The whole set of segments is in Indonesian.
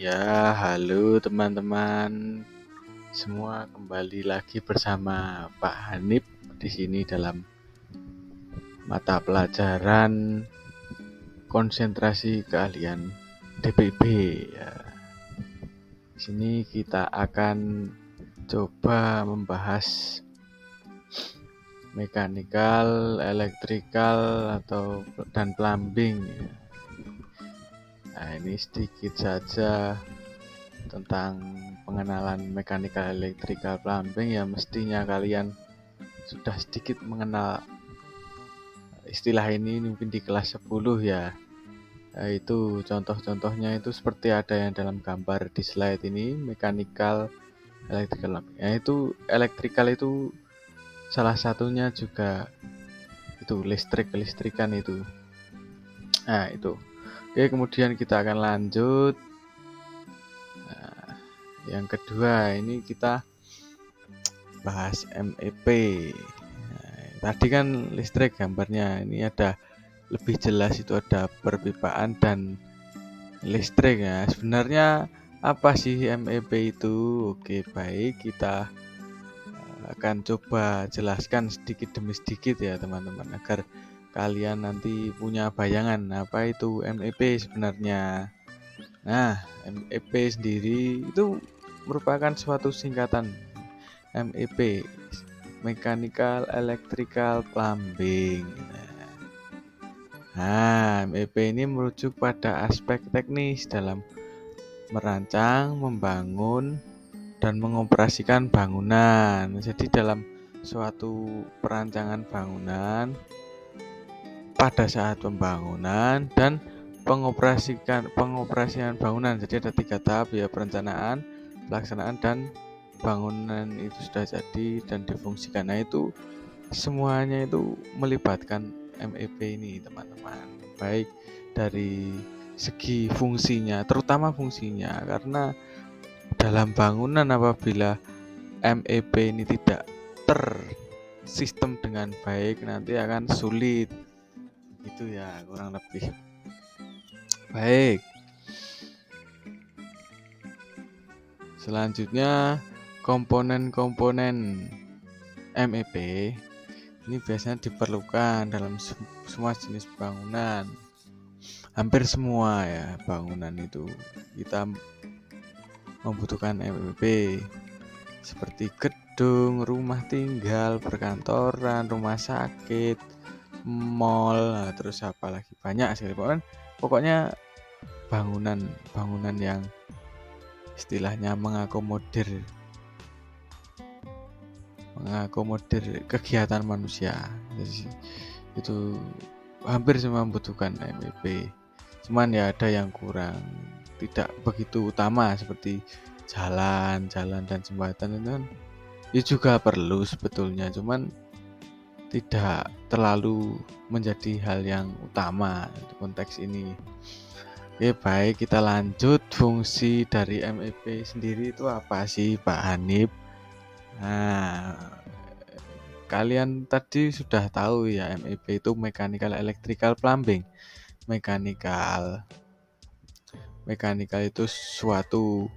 Ya, halo teman-teman semua, kembali lagi bersama Pak Hanif di sini dalam mata pelajaran konsentrasi keahlian DPB. Ya, di sini kita akan coba membahas mekanikal, elektrikal dan plumbing. Nah, ini sedikit saja tentang pengenalan mekanikal, elektrikal, plumbing. Ya, mestinya kalian sudah sedikit mengenal istilah ini mungkin di kelas 10 ya. Itu contoh-contohnya itu seperti ada yang dalam gambar di slide ini, mekanikal, elektrikal. Ya, itu elektrikal itu salah satunya juga itu kelistrikan itu. Nah, itu. Oke, kemudian kita akan lanjut. Nah, yang kedua ini kita bahas MEP. Tadi kan listrik gambarnya, ini ada lebih jelas, itu ada perpipaan dan listrik ya. Sebenarnya apa sih MEP itu? Oke, baik, kita akan coba jelaskan sedikit demi sedikit ya teman-teman, agar kalian nanti punya bayangan apa itu MEP sebenarnya. Nah, MEP sendiri itu merupakan suatu singkatan MEP, Mechanical Electrical Plumbing. Nah, MEP ini merujuk pada aspek teknis dalam merancang, membangun, dan mengoperasikan bangunan. Jadi dalam suatu perancangan bangunan, pada saat pembangunan dan pengoperasian bangunan. Jadi ada 3 tahap ya: perencanaan, pelaksanaan, dan bangunan itu sudah jadi dan difungsikan. Nah, itu semuanya itu melibatkan MEP ini teman-teman, baik dari segi fungsinya, terutama fungsinya, karena dalam bangunan apabila MEP ini tidak tersistem dengan baik nanti akan sulit, itu ya kurang lebih. Baik, selanjutnya komponen-komponen MEP ini biasanya diperlukan dalam semua jenis bangunan. Hampir semua ya bangunan itu kita membutuhkan MEP, seperti gedung, rumah tinggal, perkantoran, rumah sakit, mall, terus apa lagi, banyak sekali. Pokoknya bangunan yang istilahnya mengakomodir kegiatan manusia. Jadi itu hampir semua membutuhkan MEP. Cuman ya ada yang kurang, tidak begitu utama, seperti jalan dan jembatan itu kan ya juga perlu sebetulnya, cuman tidak terlalu menjadi hal yang utama di konteks ini. Oke, baik, kita lanjut. Fungsi dari MEP sendiri itu apa sih, Pak Hanif? Nah, kalian tadi sudah tahu ya, MEP itu Mechanical Electrical Plumbing. Mechanical itu suatu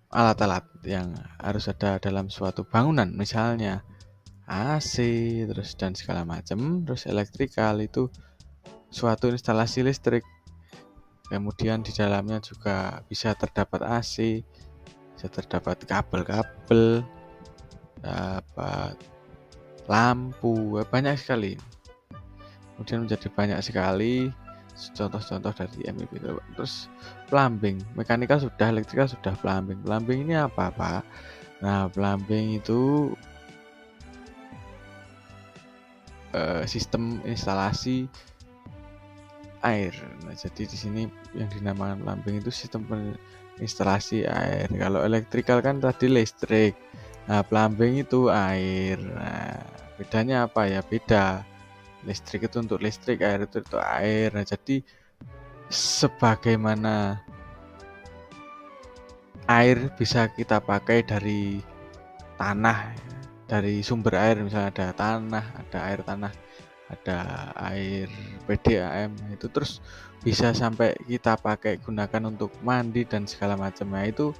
alat-alat yang harus ada dalam suatu bangunan, misalnya AC, terus dan segala macam. Terus elektrikal itu suatu instalasi listrik, kemudian di dalamnya juga bisa terdapat AC, bisa terdapat kabel-kabel, dapat lampu, banyak sekali. Kemudian menjadi banyak sekali contoh-contoh dari MEP. Terus plumbing, mekanikal sudah, elektrikal sudah, plumbing ini apa, Pak? Nah, plumbing itu sistem instalasi air. Nah, jadi di sini yang dinamakan plumbing itu sistem instalasi air. Kalau elektrikal kan tadi listrik. Nah, plumbing itu air. Nah, bedanya apa ya? Beda. Listrik itu untuk listrik, air itu untuk air. Nah, jadi sebagaimana air bisa kita pakai dari tanah, dari sumber air, misalnya ada tanah, ada air tanah, ada air PDAM itu terus bisa sampai kita pakai gunakan untuk mandi dan segala macamnya, itu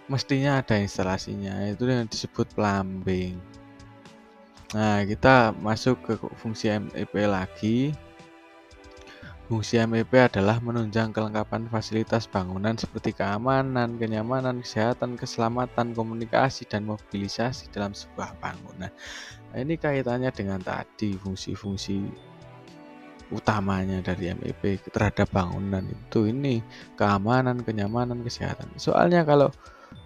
mestinya ada instalasinya, itu yang disebut plumbing. Nah, kita masuk ke fungsi MEP lagi. Fungsi MEP adalah menunjang kelengkapan fasilitas bangunan seperti keamanan, kenyamanan, kesehatan, keselamatan, komunikasi, dan mobilisasi dalam sebuah bangunan. Nah, ini kaitannya dengan tadi fungsi-fungsi utamanya dari MEP terhadap bangunan itu, ini keamanan, kenyamanan, kesehatan. Soalnya kalau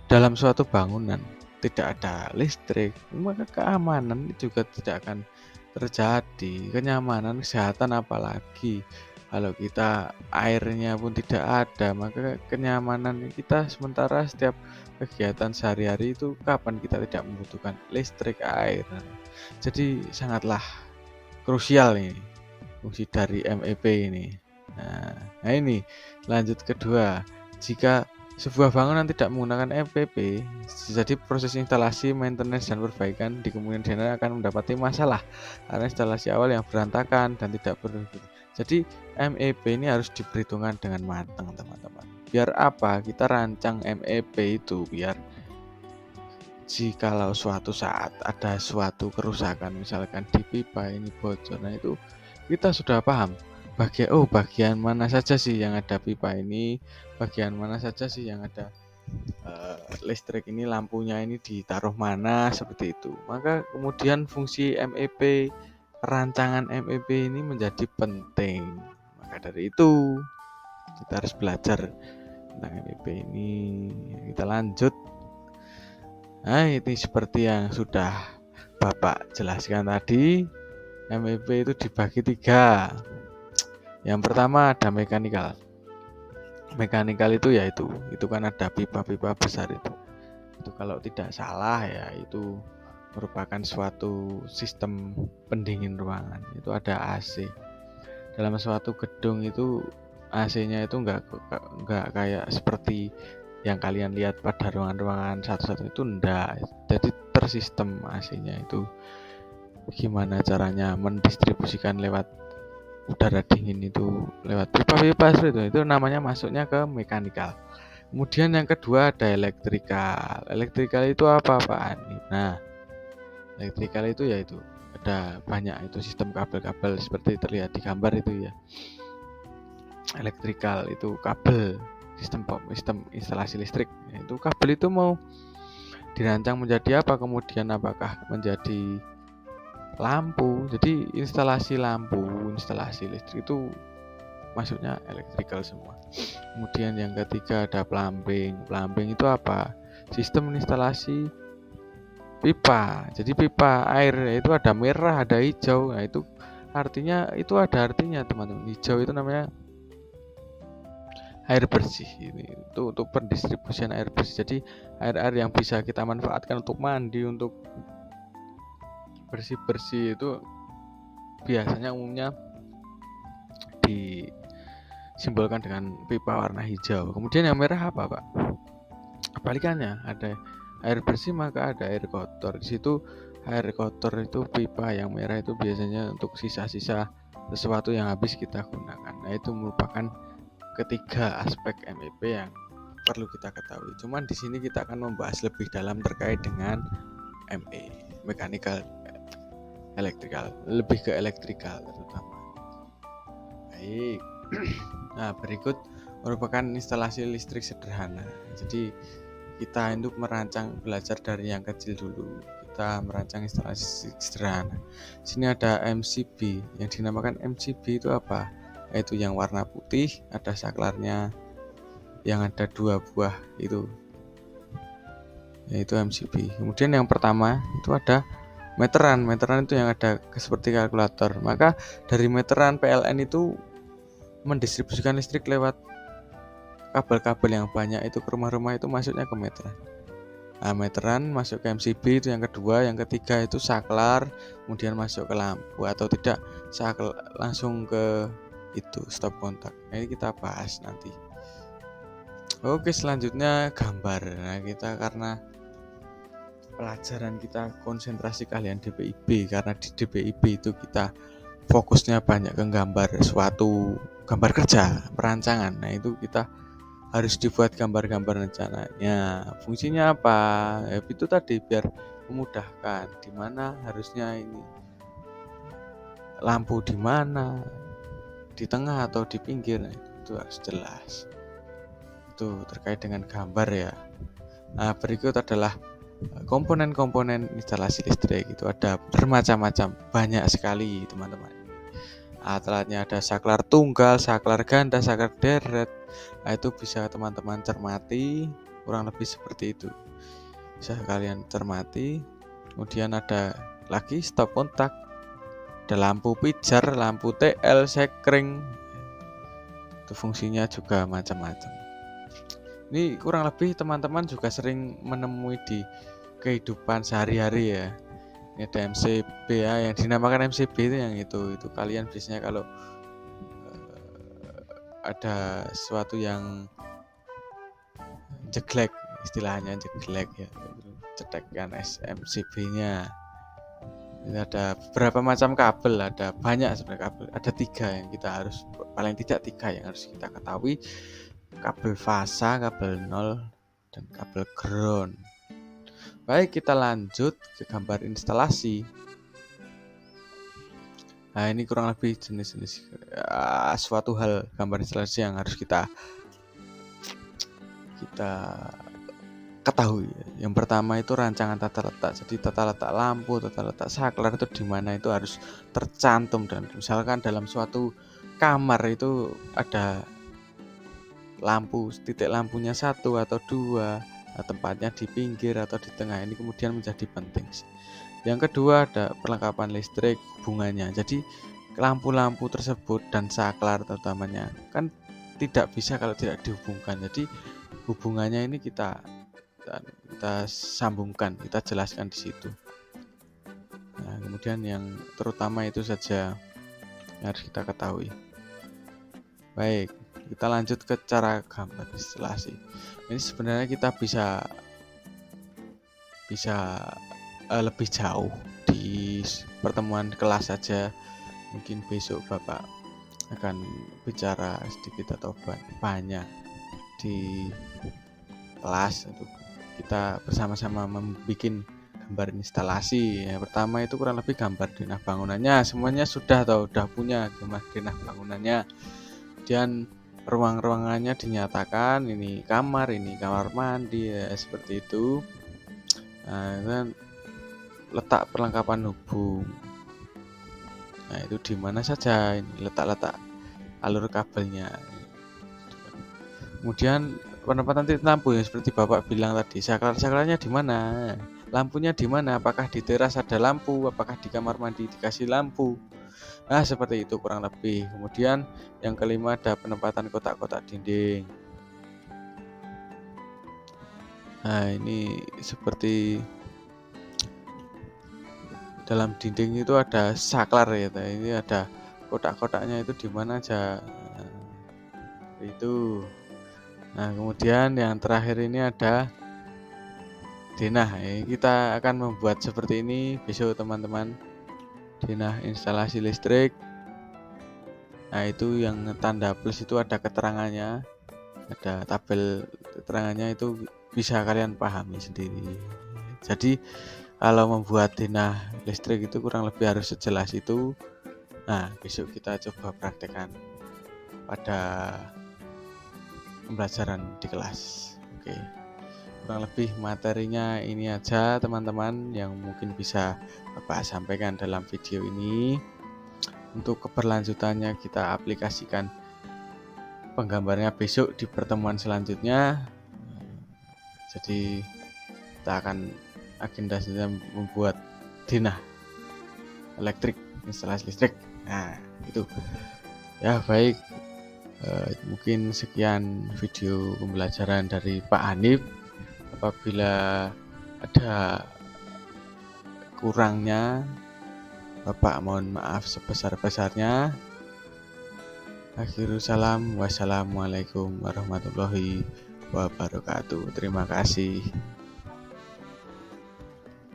dalam suatu bangunan tidak ada listrik, maka keamanan juga tidak akan terjadi, kenyamanan, kesehatan apalagi. Kalau kita airnya pun tidak ada, maka kenyamanan kita sementara setiap kegiatan sehari-hari itu kapan kita tidak membutuhkan listrik, air. Jadi sangatlah krusial ini fungsi dari MEP ini. Nah ini lanjut kedua, jika sebuah bangunan tidak menggunakan MEP, jadi proses instalasi, maintenance, dan perbaikan di kemudian hari akan mendapati masalah karena instalasi awal yang berantakan dan tidak Jadi MEP ini harus diperhitungkan dengan matang, teman-teman. Biar apa? Kita rancang MEP itu biar jikalau suatu saat ada suatu kerusakan, misalkan di pipa ini bocor, nah itu kita sudah paham bagian mana saja sih yang ada pipa ini, bagian mana saja sih yang ada listrik ini, lampunya ini ditaruh mana, seperti itu. Maka kemudian fungsi MEP, rancangan MEP ini menjadi penting. Maka dari itu kita harus belajar tentang MEP ini. Kita lanjut. Nah, ini seperti yang sudah Bapak jelaskan tadi, MEP itu dibagi 3. Yang pertama ada mekanikal. Mekanikal itu yaitu kan ada pipa-pipa besar itu. Itu kalau tidak salah ya, itu merupakan suatu sistem pendingin ruangan. Itu ada AC. Dalam suatu gedung itu AC-nya itu enggak kayak seperti yang kalian lihat pada ruangan-ruangan satu-satu, itu enggak. Jadi tersistem AC-nya itu. Gimana caranya mendistribusikan lewat udara dingin itu lewat pipa-pipa itu namanya masuknya ke mekanikal. Kemudian yang kedua ada elektrikal. Elektrikal itu apa-apaan? Nah, elektrikal itu yaitu ada banyak itu sistem kabel-kabel seperti terlihat di gambar itu ya. Elektrikal itu kabel, sistem instalasi listrik. Itu kabel itu mau dirancang menjadi apa, kemudian apakah menjadi lampu. Jadi instalasi lampu, instalasi listrik itu masuknya elektrikal semua. Kemudian yang ketiga ada plumbing. Plumbing itu apa? Sistem instalasi pipa. Jadi pipa air itu ada merah, ada hijau. Nah, itu artinya, itu ada artinya, teman-teman. Hijau itu namanya air bersih. Ini itu untuk pendistribusian air bersih. Jadi air-air yang bisa kita manfaatkan untuk mandi, untuk bersih-bersih itu biasanya umumnya disimbolkan dengan pipa warna hijau. Kemudian yang merah apa, Pak? Kebalikannya, ada air bersih maka ada air kotor. Di situ air kotor itu pipa yang merah itu biasanya untuk sisa-sisa sesuatu yang habis kita gunakan. Nah, itu merupakan ketiga aspek MEP yang perlu kita ketahui. Cuman di sini kita akan membahas lebih dalam terkait dengan ME, mechanical, elektrikal, lebih ke elektrikal terutama. Baik. Nah, berikut merupakan instalasi listrik sederhana. Jadi kita untuk merancang, belajar dari yang kecil dulu. Kita merancang instalasi sederhana. Sini ada MCB. Yang dinamakan MCB itu apa? Yaitu yang warna putih, ada saklarnya, yang ada 2 buah itu, yaitu MCB. Kemudian yang pertama itu ada meteran. Meteran itu yang ada seperti kalkulator. Maka dari meteran PLN itu mendistribusikan listrik lewat kabel-kabel yang banyak itu ke rumah-rumah, itu masuknya ke meteran. Nah, meteran masuk ke MCB itu yang kedua. Yang ketiga itu saklar, kemudian masuk ke lampu, atau tidak saklar langsung ke itu stop kontak. Nah, ini kita bahas nanti. Oke, selanjutnya gambar. Nah, kita karena pelajaran kita konsentrasi kalian DPIB, karena di DPIB itu kita fokusnya banyak ke gambar suatu gambar kerja, perancangan. Nah, itu kita harus dibuat gambar-gambar rencananya. Fungsinya apa? Ya, itu tadi biar memudahkan di mana harusnya ini lampu di mana, di tengah atau di pinggir. Nah, itu harus jelas. Itu terkait dengan gambar ya. Nah, berikut adalah komponen-komponen instalasi listrik. Itu ada bermacam-macam, banyak sekali teman-teman. Alatnya ada saklar tunggal, saklar ganda, saklar deret. Nah, itu bisa teman-teman cermati, kurang lebih seperti itu. Bisa kalian cermati. Kemudian ada lagi stop kontak, ada lampu pijar, lampu TL, sekring. Itu fungsinya juga macam-macam. Ini kurang lebih teman-teman juga sering menemui di kehidupan sehari-hari ya. Ini ada MCB ya, yang dinamakan MCB itu kalian biasanya kalau ada sesuatu yang jeglek, istilahnya jeglek ya, cetekkan MCB-nya. Ini ada beberapa macam kabel, ada banyak sebenarnya kabel, ada 3 yang kita harus, paling tidak 3 yang harus kita ketahui: kabel fasa, kabel nol, dan kabel ground. Baik, kita lanjut ke gambar instalasi. Nah, ini kurang lebih jenis-jenis suatu hal gambar instalasi yang harus kita ketahui. Yang pertama itu rancangan tata letak. Jadi tata letak lampu, tata letak saklar itu di mana itu harus tercantum. Dan misalkan dalam suatu kamar itu ada lampu, titik lampunya 1 atau 2, tempatnya di pinggir atau di tengah, ini kemudian menjadi penting. Yang kedua ada perlengkapan listrik, hubungannya. Jadi lampu-lampu tersebut dan saklar terutamanya kan tidak bisa kalau tidak dihubungkan. Jadi hubungannya ini kita sambungkan, kita jelaskan di situ. Nah, kemudian yang terutama itu saja yang harus kita ketahui. Baik, kita lanjut ke cara gambar instalasi. Ini sebenarnya kita bisa lebih jauh di pertemuan kelas saja. Mungkin besok Bapak akan bicara sedikit atau banyak di kelas untuk kita bersama-sama membuat gambar instalasi. Yang pertama itu kurang lebih gambar denah bangunannya. Semuanya sudah punya gambar denah bangunannya. Kemudian ruang-ruangannya dinyatakan, ini kamar mandi ya, seperti itu. Nah, dan letak perlengkapan hubung. Nah, itu di mana saja, ini letak alur kabelnya. Kemudian penempatan titik lampu ya, seperti Bapak bilang tadi, saklarnya di mana? Lampunya di mana? Apakah di teras ada lampu? Apakah di kamar mandi dikasih lampu? Nah, seperti itu kurang lebih. Kemudian yang kelima ada penempatan kotak-kotak dinding. Nah, ini seperti dalam dinding itu ada saklar ya. Ini ada kotak-kotaknya itu di mana aja. Nah, itu. Nah, kemudian yang terakhir ini ada denah. Kita akan membuat seperti ini besok teman-teman. Denah instalasi listrik. Nah, itu yang tanda plus itu ada keterangannya. Ada tabel keterangannya, itu bisa kalian pahami sendiri. Jadi kalau membuat denah listrik itu kurang lebih harus sejelas itu. Nah, besok kita coba praktekkan pada pembelajaran di kelas. Oke, kurang lebih materinya ini aja teman-teman yang mungkin bisa Bapak sampaikan dalam video ini. Untuk keberlanjutannya kita aplikasikan penggambarnya besok di pertemuan selanjutnya. Jadi kita akan agenda saja membuat denah elektrik, instalasi listrik. Nah, itu ya. Baik, mungkin sekian video pembelajaran dari Pak Hanif. Apabila ada kurangnya, Bapak mohon maaf sebesar-besarnya. Akhirul salam, wassalamualaikum warahmatullahi wabarakatuh. Terima kasih.